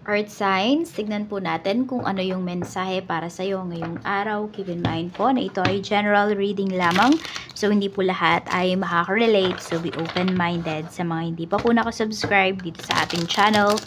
Earth signs, tignan po natin kung ano yung mensahe para sa iyo ngayong araw. Keep in mind po na ito ay general reading lamang. So, hindi po lahat ay makaka-relate. So, be open-minded. Sa mga hindi pa po nakasubscribe dito sa ating channel,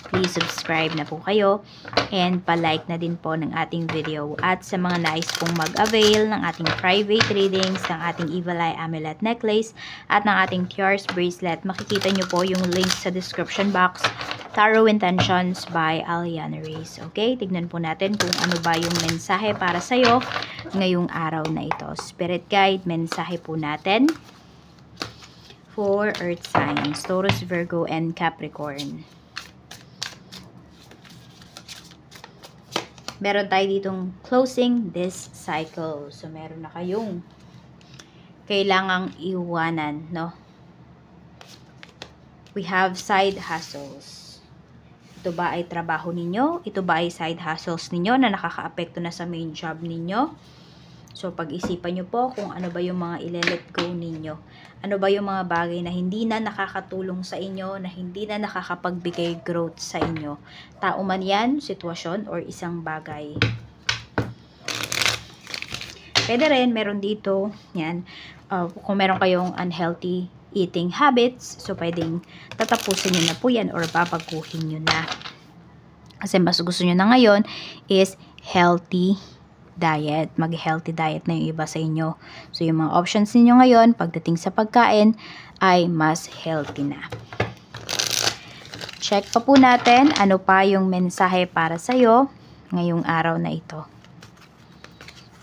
please subscribe na po kayo. And pa-like na din po ng ating video. At sa mga nais pong mag-avail ng ating private readings, ng ating Evil Eye Amulet Necklace, at ng ating Tiaras Bracelet, makikita nyo po yung links sa description box. Tarot Intentions by Aliana Reyes. Okay, tignan po natin kung ano ba yung mensahe para sa'yo ngayong araw na ito. Spirit Guide, mensahe po natin for Earth signs, Taurus, Virgo, and Capricorn. Meron tayo ditong closing this cycle. So, meron na kayong kailangang iwanan, no? We have side hustles. Ito ba ay trabaho ninyo? Ito ba ay side hustles ninyo na nakaka-apekto na sa main job ninyo? So, pag-isipan nyo po kung ano ba yung mga ile-let go ninyo. Ano ba yung mga bagay na hindi na nakakatulong sa inyo, na hindi na nakakapagbigay growth sa inyo. Tao man yan, sitwasyon, or isang bagay. Pwede rin, meron dito, yan, kung meron kayong unhealthy eating habits, so pwedeng tatapusin nyo na po yan or babaguhin nyo na. Kasi mas gusto nyo na ngayon is healthy diet. Mag-healthy diet na yung iba sa inyo. So, yung mga options ninyo ngayon, pagdating sa pagkain, ay mas healthy na. Check pa po natin ano pa yung mensahe para sa'yo ngayong araw na ito.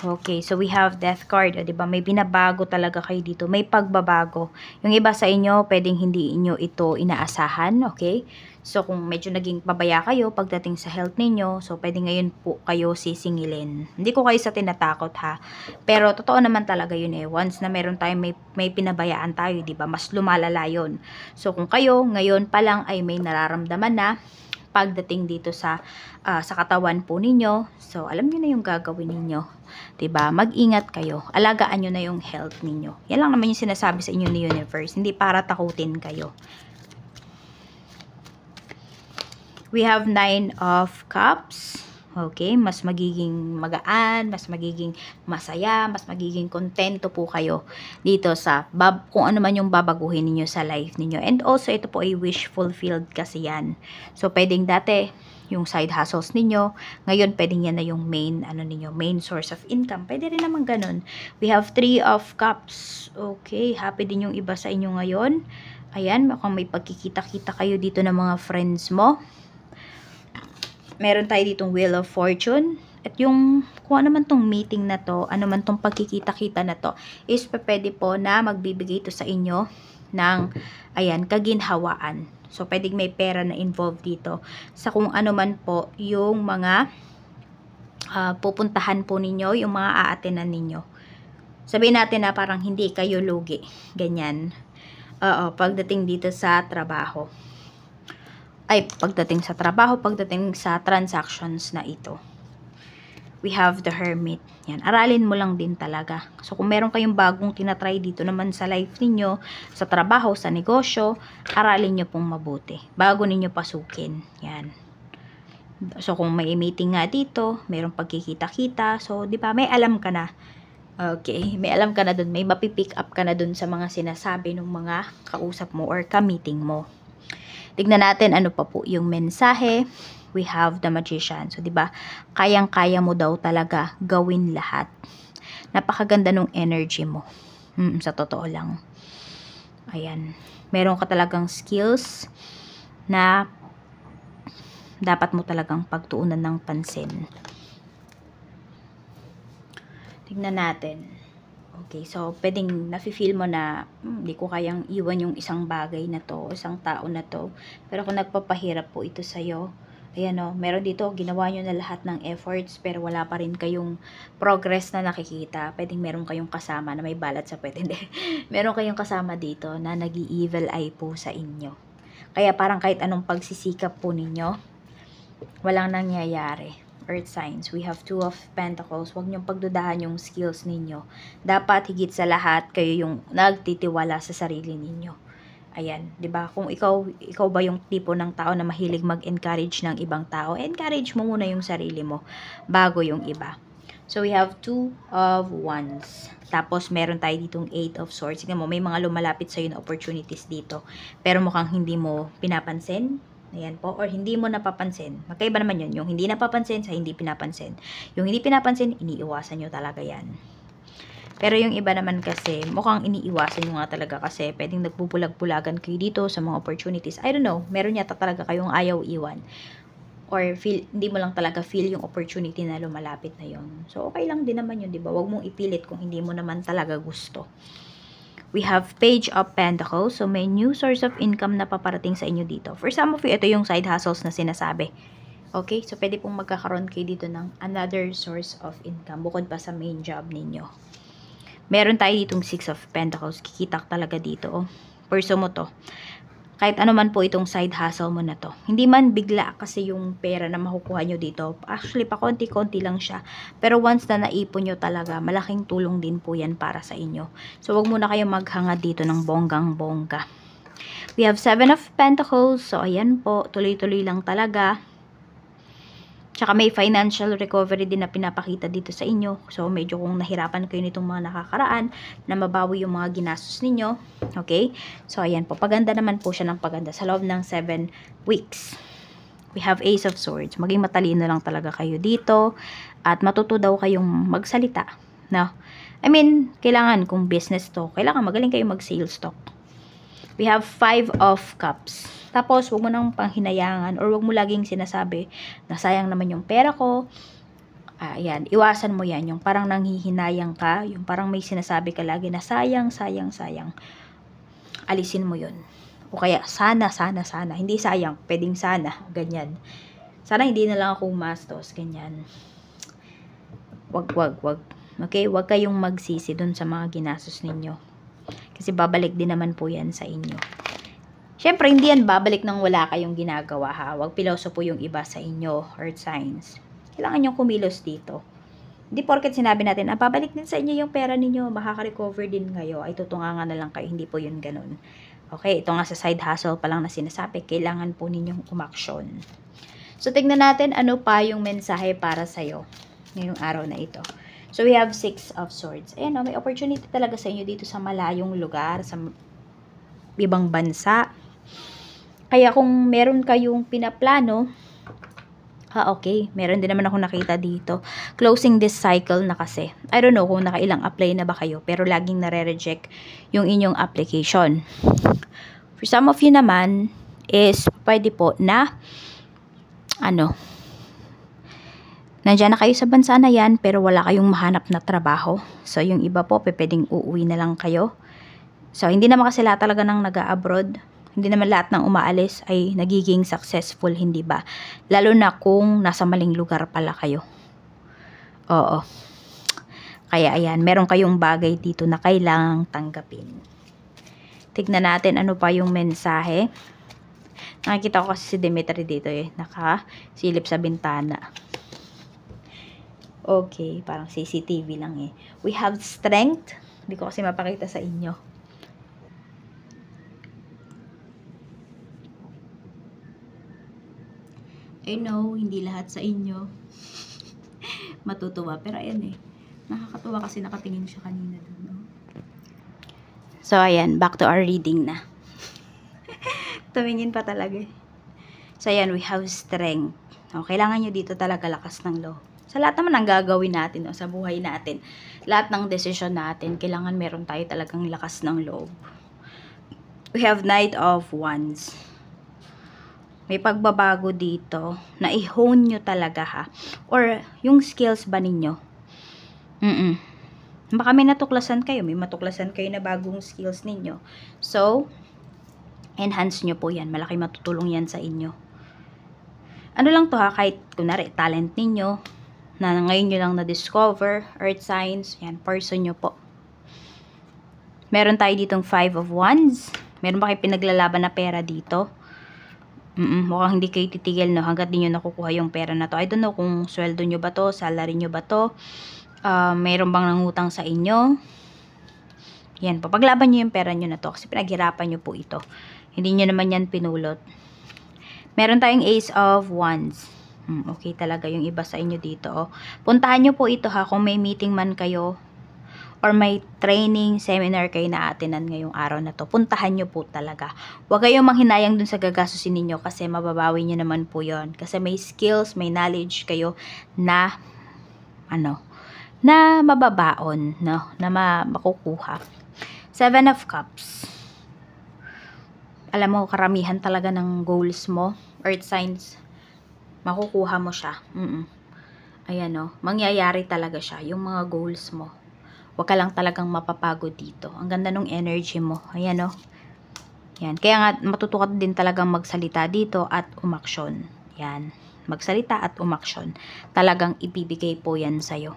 Okay, so we have Death card. O, diba? May binabago talaga kayo dito. May pagbabago. Yung iba sa inyo, pwedeng hindi inyo ito inaasahan. Okay? So, kung medyo naging pabaya kayo pagdating sa health ninyo, so, pwede ngayon po kayo sisingilin. Hindi ko kayo sa tinatakot, ha? Pero, totoo naman talaga yun eh. Once na meron tayo, may pinabayaan tayo, diba? Mas lumalala yun. So, kung kayo, ngayon pa lang ay may nararamdaman na, pagdating dito sa katawan po ninyo, so alam niyo na yung gagawin ninyo, 'di ba? Mag-ingat kayo. Alagaan niyo na yung health ninyo. Yan lang naman yung sinasabi sa inyo ni universe, hindi para takutin kayo. We have 9 of Cups. Okay, mas magiging magaan, mas magiging masaya, mas magiging kontento po kayo dito sa kung ano man yung babaguhin niyo sa life niyo. And also, ito po ay wish fulfilled kasi yan. So, pwedeng dati yung side hustles ninyo, ngayon pwedeng yan na yung main, main source of income. Pwede rin naman ganun. We have 3 of Cups. Okay, happy din yung iba sa inyo ngayon. Ayan, mukhang may pagkikita-kita kayo dito ng mga friends mo. Meron tayo ditong Wheel of Fortune. At yung, kung ano man tong meeting na to, ano man tong pagkikita-kita na to, is pwede po na magbibigay ito sa inyo ng, ayan, kaginhawaan. So, pwedeng may pera na involved dito. Sa kung ano man po yung mga pupuntahan po ninyo, yung mga aatenan ninyo. Sabihin natin na parang hindi kayo lugi. Ganyan. Pagdating dito sa trabaho. Pagdating sa trabaho, pagdating sa transactions na ito. We have the Hermit. Yan, aralin mo lang din talaga. So, kung meron kayong bagong tinatry dito naman sa life ninyo, sa trabaho, sa negosyo, aralin nyo pong mabuti. Bago ninyo pasukin. Yan. So, kung may meeting nga dito, merong pagkikita-kita. So, di ba, may alam ka na. Okay, may alam ka na dun. May mapipick up ka na dun sa mga sinasabi ng mga kausap mo or ka-meeting mo. Tignan natin ano pa po yung mensahe. We have the Magician. So, 'di ba? Kayang-kaya mo daw talaga gawin lahat. Napakaganda nung energy mo. Sa totoo lang. Ayan. Meron ka talagang skills na dapat mo talagang pagtuunan ng pansin. Tignan natin. Okay, so pwedeng nafe-feel mo na hindi ko kayang iwan yung isang bagay na to, isang tao na to. Pero kung nagpapahirap po ito sa'yo, ayan o, meron dito, ginawa nyo na lahat ng efforts, pero wala pa rin kayong progress na nakikita. Pwedeng meron kayong kasama na may balat sa puwet. Hindi. Meron kayong kasama dito na nag-i-evil eye po sa inyo. Kaya parang kahit anong pagsisikap po ninyo, walang nangyayari. Earth signs, we have 2 of Pentacles. Huwag niyong pagdudahan yung skills ninyo. Dapat higit sa lahat, kayo yung nagtitiwala sa sarili ninyo. Ayan, 'di ba? Kung ikaw ba yung tipo ng tao na mahilig mag-encourage ng ibang tao, encourage mo muna yung sarili mo bago yung iba. So, we have 2 of Wands. Tapos, meron tayo ditong 8 of Swords. Tingnan mo, may mga lumalapit sa'yo na opportunities dito. Pero mukhang hindi mo pinapansin. Ayan po. Or hindi mo napapansin. Magkaiba naman yun. Yung hindi napapansin sa hindi pinapansin. Yung hindi pinapansin, iniiwasan nyo talaga yan. Pero yung iba naman kasi, mukhang iniiwasan nyo nga talaga kasi pwedeng nagbubulag-bulagan kayo dito sa mga opportunities. I don't know, meron yata talaga kayong ayaw iwan. Or hindi mo lang talaga feel yung opportunity na lumalapit na yun. So, okay lang din naman yun, di ba? Huwag mong ipilit kung hindi mo naman talaga gusto. We have Page of Pentacles. So, may new source of income na paparating sa inyo dito. For some of you, ito yung side hustles na sinasabi. Okay? So, pwede pong magkakaroon kayo dito ng another source of income bukod pa sa main job ninyo. Meron tayo ditong 6 of Pentacles. Kikitak talaga dito. Oh. Perso mo to. Kahit ano man po itong side hustle mo na to. Hindi man bigla kasi yung pera na makukuha nyo dito. Actually, pa konti-konti lang siya. Pero once na naipon nyo talaga, malaking tulong din po yan para sa inyo. So, wag muna kayo maghangad dito ng bonggang-bongga. We have 7 of Pentacles. So, ayan po. Tuloy-tuloy lang talaga. Tsaka may financial recovery din na pinapakita dito sa inyo. So, medyo kung nahirapan kayo nitong mga nakakaraan, na mabawi yung mga ginastos ninyo. Okay? So, ayan po. Paganda naman po siya ng paganda sa loob ng 7 weeks. We have Ace of Swords. Maging matalino lang talaga kayo dito. At matuto daw kayong magsalita. No? I mean, kailangan kung business to, kailangan magaling kayo mag-sales talk. We have 5 of Cups. Tapos, huwag mo nang panghinayangan or huwag mo laging sinasabi na sayang naman yung pera ko. Ayan, iwasan mo yan. Yung parang nanghihinayang ka, yung parang may sinasabi ka lagi na sayang, sayang, sayang. Alisin mo yun. O kaya, sana, sana, sana. Hindi sayang, pwedeng sana. Ganyan. Sana hindi na lang ako umastos. Ganyan. Wag. Okay? Wag kayong magsisi dun sa mga ginastos ninyo. Kasi babalik din naman po yan sa inyo. Siyempre, hindi yan babalik nang wala kayong ginagawa ha. Huwag piloso po yung iba sa inyo, earth signs. Kailangan nyo kumilos dito. Hindi porket sinabi natin, babalik din sa inyo yung pera ninyo, makaka-recover din kayo, ay tutungangan na lang kayo. Hindi po yun ganun. Okay, ito nga sa side hustle pa lang na sinasabi, kailangan po ninyong umaksyon. So, tignan natin ano pa yung mensahe para sa'yo ngayong araw na ito. So, we have 6 of Swords. Ayan, may opportunity talaga sa inyo dito sa malayong lugar, sa ibang bansa. Kaya kung meron kayong pinaplano, okay, meron din naman ako nakita dito. Closing this cycle na kasi. I don't know kung nakailang apply na ba kayo, pero laging nare-reject yung inyong application. For some of you naman, is pwede po na, nandyan na kayo sa bansa na yan, pero wala kayong mahanap na trabaho. So, yung iba po, pwedeng uuwi na lang kayo. So, hindi naman kasi lahat talaga ng nag-a-abroad. Hindi naman lahat ng umaalis ay nagiging successful, hindi ba? Lalo na kung nasa maling lugar pala kayo. Oo. Kaya ayan, meron kayong bagay dito na kailangang tanggapin. Tignan natin ano pa yung mensahe. Nakikita ko kasi si Dimitri dito nakasilip sa bintana. Okay, parang CCTV lang We have strength. Hindi ko kasi mapakita sa inyo. I know, hindi lahat sa inyo matutuwa. Pero ayan nakakatuwa kasi nakatingin siya kanina doon. So, ayan. Back to our reading na. Tumingin pa talaga So, ayan. We have strength. Kailangan nyo dito talaga lakas ng loob. Sa lahat naman ang gagawin natin sa buhay natin. Lahat ng desisyon natin, kailangan meron tayo talagang lakas ng loob. We have Knight of Wands. May pagbabago dito na i-hone nyo talaga ha. Or yung skills ba ninyo? Baka may natuklasan kayo. May matuklasan kayo na bagong skills ninyo. So, enhance nyo po yan. Malaki matutulong yan sa inyo. Ano lang to ha, kahit kunwari talent ninyo na ngayon nyo lang na-discover, earth signs, yan, person nyo po. Meron tayo ditong 5 of Wands. Meron ba kayo pinaglalaban na pera dito? Mukhang hindi kayo titigil hanggat di nyo nakukuha yung pera na to. I don't know kung sweldo nyo ba to, salary nyo ba to, mayroon bang nangutang sa inyo, Yan, papaglaban nyo yung pera nyo na to kasi pinaghirapan nyo po ito. Hindi nyo naman yan pinulot. Meron tayong Ace of Wands. Okay talaga yung iba sa inyo dito. Oh. Puntahan nyo po ito ha, kung may meeting man kayo or may training, seminar kayo na atinan ngayong araw na to, puntahan nyo po talaga. Huwag kayong manghinayang dun sa gagastusin ninyo kasi mababawi nyo naman po yon. Kasi may skills, may knowledge kayo na na mababaon, no? Na makukuha. 7 of Cups. Alam mo, karamihan talaga ng goals mo, earth signs, makukuha mo siya. Ayan, no? Mangyayari talaga siya, yung mga goals mo. Huwag ka lang talagang mapapagod dito. Ang ganda ng energy mo. Ayan, no? Yan. Kaya nga, matuto ka din talagang magsalita dito at umaksyon. Yan. Magsalita at umaksyon. Talagang ibibigay po yan sa'yo.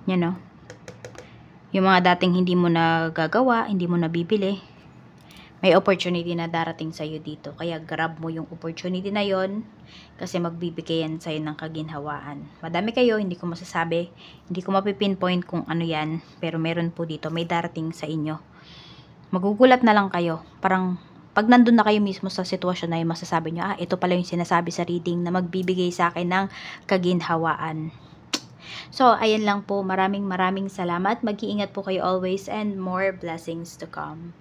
Yan, no? Yung mga dating hindi mo nagagawa, hindi mo nabibili, may opportunity na darating sa'yo dito. Kaya grab mo yung opportunity na yon kasi magbibigay yan sa'yo ng kaginhawaan. Madami kayo, hindi ko masasabi, hindi ko mapipinpoint kung ano yan, pero meron po dito, may darating sa inyo. Magugulat na lang kayo. Parang pag nandun na kayo mismo sa sitwasyon na yung masasabi nyo, ito pala yung sinasabi sa reading na magbibigay sa akin ng kaginhawaan. So, ayan lang po. Maraming salamat. Mag-iingat po kayo always and more blessings to come.